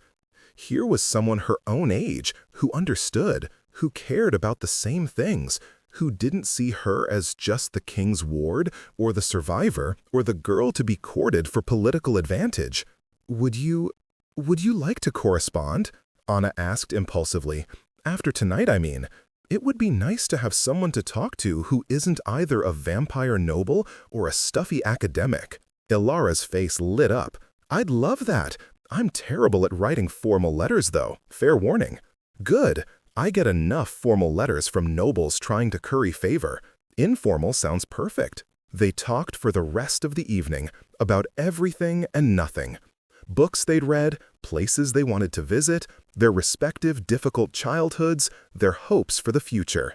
Here was someone her own age, who understood, who cared about the same things, who didn't see her as just the king's ward, or the survivor, or the girl to be courted for political advantage. Would you Would you like to correspond? Anna asked impulsively. After tonight, I mean. It would be nice to have someone to talk to who isn't either a vampire noble or a stuffy academic. Ilara's face lit up. I'd love that. I'm terrible at writing formal letters, though. Fair warning. Good. I get enough formal letters from nobles trying to curry favor. Informal sounds perfect. They talked for the rest of the evening about everything and nothing. Books they'd read, places they wanted to visit, their respective difficult childhoods, their hopes for the future.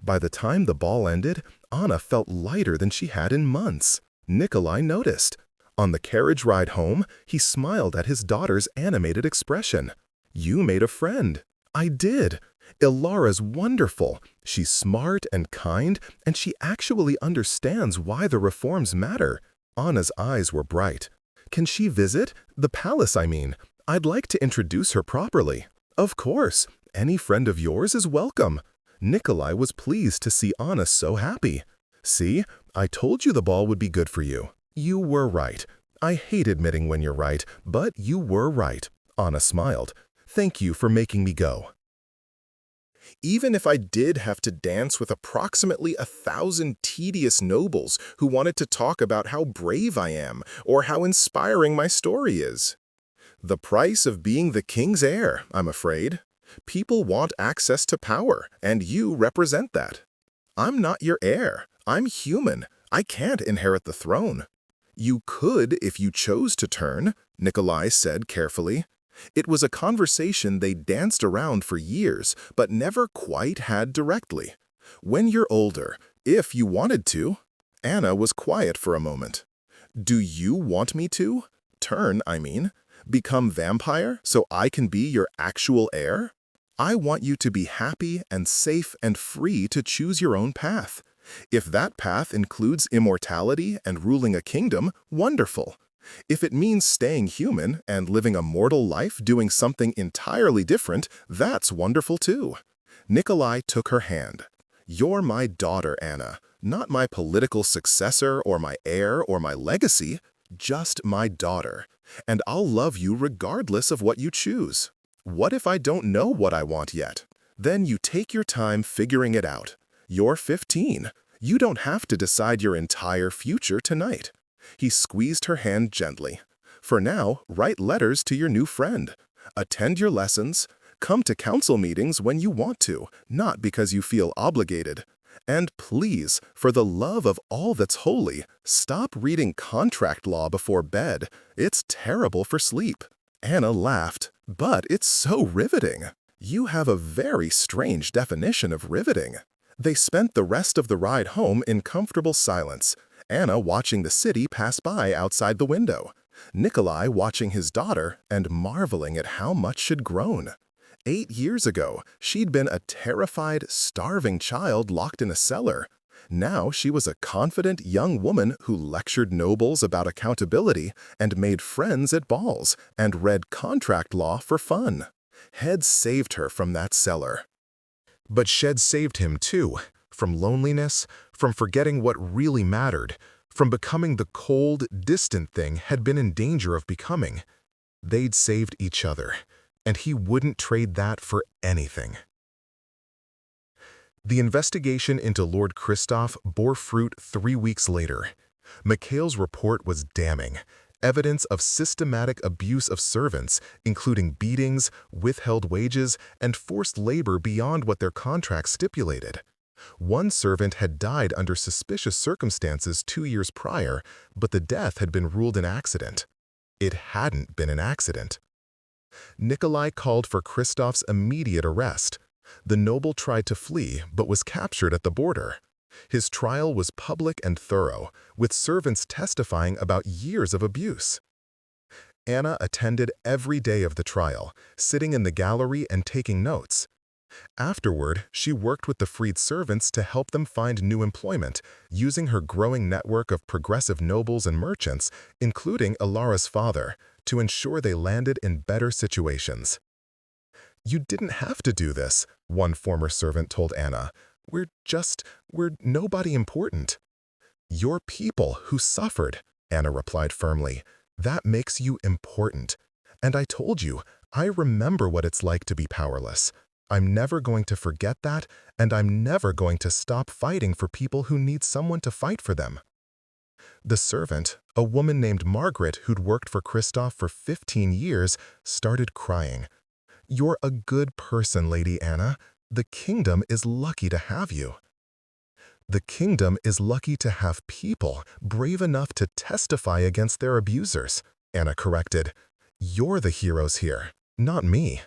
By the time the ball ended, Anna felt lighter than she had in months. Nikolai noticed. On the carriage ride home, he smiled at his daughter's animated expression. You made a friend. I did. Ilara's wonderful. She's smart and kind, and she actually understands why the reforms matter. Anna's eyes were bright. Can she visit? The palace, I mean. I'd like to introduce her properly. Of course. Any friend of yours is welcome. Nikolai was pleased to see Anna so happy. See, I told you the ball would be good for you. You were right. I hate admitting when you're right, but you were right. Anna smiled. Thank you for making me go. Even if I did have to dance with approximately 1,000 tedious nobles who wanted to talk about how brave I am or how inspiring my story is. The price of being the king's heir, I'm afraid. People want access to power, and you represent that. I'm not your heir. I'm human. I can't inherit the throne. You could if you chose to turn, Nikolai said carefully. It was a conversation they danced around for years, but never quite had directly. When you're older, if you wanted to. Anna was quiet for a moment. Do you want me to? Turn, I mean. Become vampire so I can be your actual heir? I want you to be happy and safe and free to choose your own path. If that path includes immortality and ruling a kingdom, wonderful. If it means staying human and living a mortal life doing something entirely different, that's wonderful too. Nikolai took her hand. You're my daughter, Anna, not my political successor or my heir or my legacy, just my daughter. And I'll love you regardless of what you choose. What if I don't know what I want yet? Then you take your time figuring it out. You're 15. You don't have to decide your entire future tonight. He squeezed her hand gently. For now, write letters to your new friend. Attend your lessons. Come to council meetings when you want to, not because you feel obligated. And please, for the love of all that's holy, stop reading contract law before bed. It's terrible for sleep. Anna laughed. But it's so riveting. You have a very strange definition of riveting. They spent the rest of the ride home in comfortable silence. Anna watching the city pass by outside the window. Nikolai watching his daughter and marveling at how much she'd grown. 8 years ago, she'd been a terrified, starving child locked in a cellar. Now she was a confident young woman who lectured nobles about accountability and made friends at balls and read contract law for fun. Head saved her from that cellar. But Shed saved him too, from loneliness, from forgetting what really mattered, from becoming the cold, distant thing had been in danger of becoming. They'd saved each other, and he wouldn't trade that for anything. The investigation into Lord Kristoff bore fruit 3 weeks later. McHale's report was damning. Evidence of systematic abuse of servants, including beatings, withheld wages, and forced labor beyond what their contract stipulated. One servant had died under suspicious circumstances 2 years prior, but the death had been ruled an accident. It hadn't been an accident. Nikolai called for Kristoff's immediate arrest. The noble tried to flee, but was captured at the border. His trial was public and thorough, with servants testifying about years of abuse. Anna attended every day of the trial, sitting in the gallery and taking notes. Afterward, she worked with the freed servants to help them find new employment, using her growing network of progressive nobles and merchants, including Ilara's father, to ensure they landed in better situations. You didn't have to do this, one former servant told Anna. We're nobody important. You're people who suffered, Anna replied firmly. That makes you important. And I told you, I remember what it's like to be powerless. I'm never going to forget that, and I'm never going to stop fighting for people who need someone to fight for them." The servant, a woman named Margaret who'd worked for Kristoff for 15 years, started crying. "You're a good person, Lady Anna. The kingdom is lucky to have you." "The kingdom is lucky to have people brave enough to testify against their abusers," Anna corrected. "You're the heroes here, not me."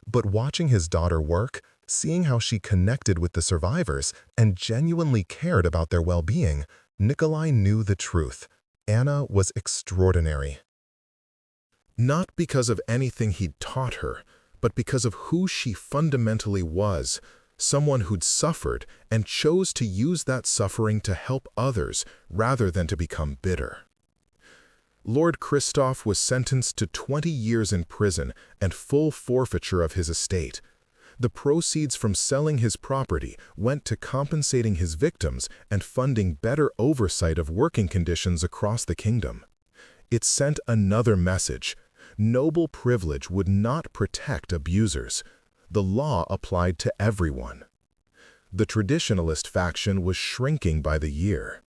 But watching his daughter work, seeing how she connected with the survivors and genuinely cared about their well-being, Nikolai knew the truth. Anna was extraordinary. Not because of anything he'd taught her, but because of who she fundamentally was, someone who'd suffered and chose to use that suffering to help others rather than to become bitter. Lord Kristoff was sentenced to 20 years in prison and full forfeiture of his estate. The proceeds from selling his property went to compensating his victims and funding better oversight of working conditions across the kingdom. It sent another message. Noble privilege would not protect abusers. The law applied to everyone. The traditionalist faction was shrinking by the year.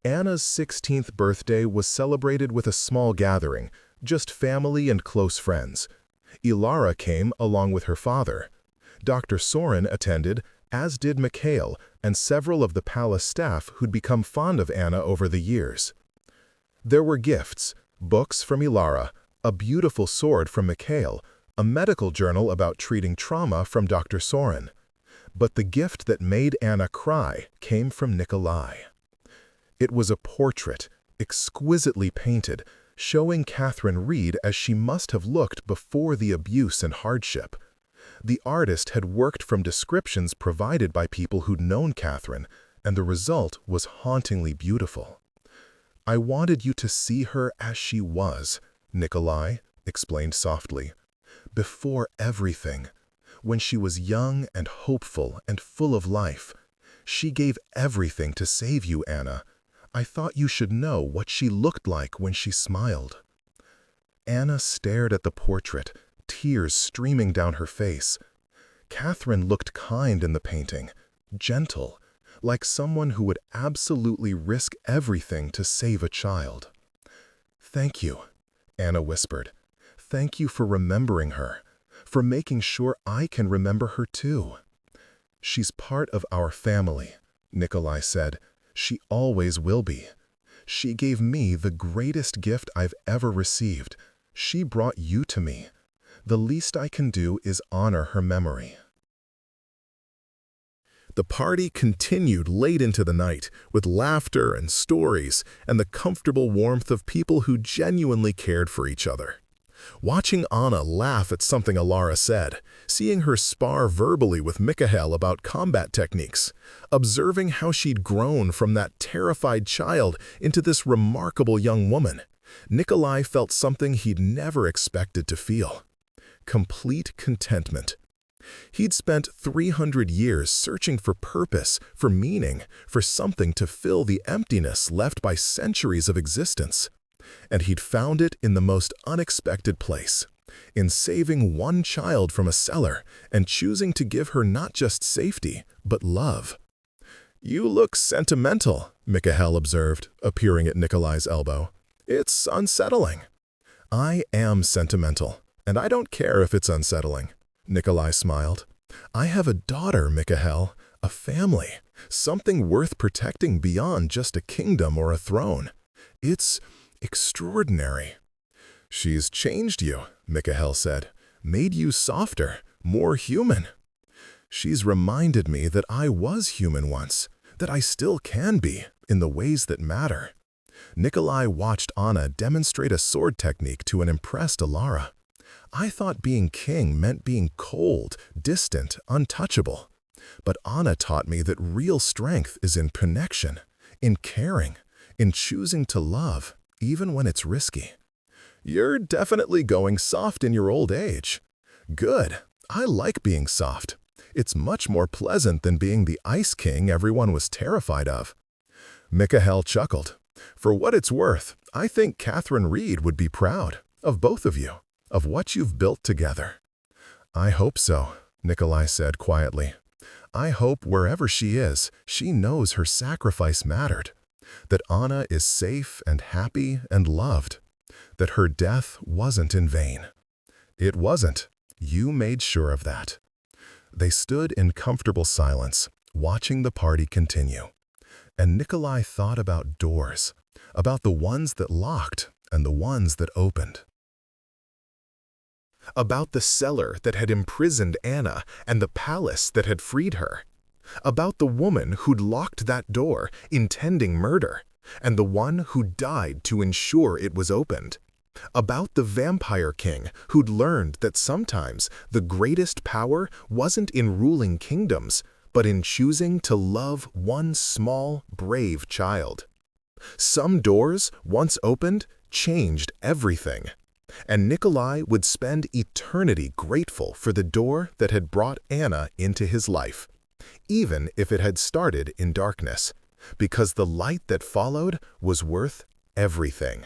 Anna's 16th birthday was celebrated with a small gathering, just family and close friends. Ilara came along with her father. Dr. Soren attended, as did Mikhail and several of the palace staff who'd become fond of Anna over the years. There were gifts, books from Ilara, a beautiful sword from Mikhail, a medical journal about treating trauma from Dr. Soren. But the gift that made Anna cry came from Nikolai. It was a portrait, exquisitely painted, showing Catherine Reed as she must have looked before the abuse and hardship. The artist had worked from descriptions provided by people who'd known Catherine, and the result was hauntingly beautiful. "I wanted you to see her as she was," Nikolai explained softly. "Before everything, when she was young and hopeful and full of life. She gave everything to save you, Anna. I thought you should know what she looked like when she smiled." Anna stared at the portrait, tears streaming down her face. Catherine looked kind in the painting, gentle, like someone who would absolutely risk everything to save a child. "Thank you," Anna whispered. "Thank you for remembering her, for making sure I can remember her too." "She's part of our family," Nikolai said. "She always will be. She gave me the greatest gift I've ever received. She brought you to me. The least I can do is honor her memory." The party continued late into the night, with laughter and stories and the comfortable warmth of people who genuinely cared for each other. Watching Anna laugh at something Ilara said, seeing her spar verbally with Mikhail about combat techniques, observing how she'd grown from that terrified child into this remarkable young woman, Nikolai felt something he'd never expected to feel: complete contentment. He'd spent 300 years searching for purpose, for meaning, for something to fill the emptiness left by centuries of existence. And he'd found it in the most unexpected place, in saving one child from a cellar and choosing to give her not just safety, but love. "You look sentimental," Mikhail observed, appearing at Nikolai's elbow. "It's unsettling." "I am sentimental, and I don't care if it's unsettling," Nikolai smiled. "I have a daughter, Mikhail, a family, something worth protecting beyond just a kingdom or a throne. It's extraordinary." "She's changed you," Mikhail said, "made you softer, more human." "She's reminded me that I was human once, that I still can be, in the ways that matter." Nikolai watched Anna demonstrate a sword technique to an impressed Ilara. "I thought being king meant being cold, distant, untouchable. But Anna taught me that real strength is in connection, in caring, in choosing to love, even when it's risky." "You're definitely going soft in your old age." "Good. I like being soft. It's much more pleasant than being the Ice King everyone was terrified of." Mikhail chuckled. "For what it's worth, I think Catherine Reed would be proud. of both of you, of what you've built together. I hope so, Nikolai said quietly. I hope wherever she is, she knows her sacrifice mattered, that Anna is safe and happy and loved, that her death wasn't in vain. It wasn't. You made sure of that. They stood in comfortable silence, watching the party continue. And Nikolai thought about doors, about the ones that locked and the ones that opened. About the cellar that had imprisoned Anna and the palace that had freed her. About the woman who'd locked that door, intending murder, and the one who died to ensure it was opened. About the vampire king who'd learned that sometimes the greatest power wasn't in ruling kingdoms, but in choosing to love one small, brave child. Some doors, once opened, changed everything. And Nikolai would spend eternity grateful for the door that had brought Anna into his life, even if it had started in darkness, because the light that followed was worth everything.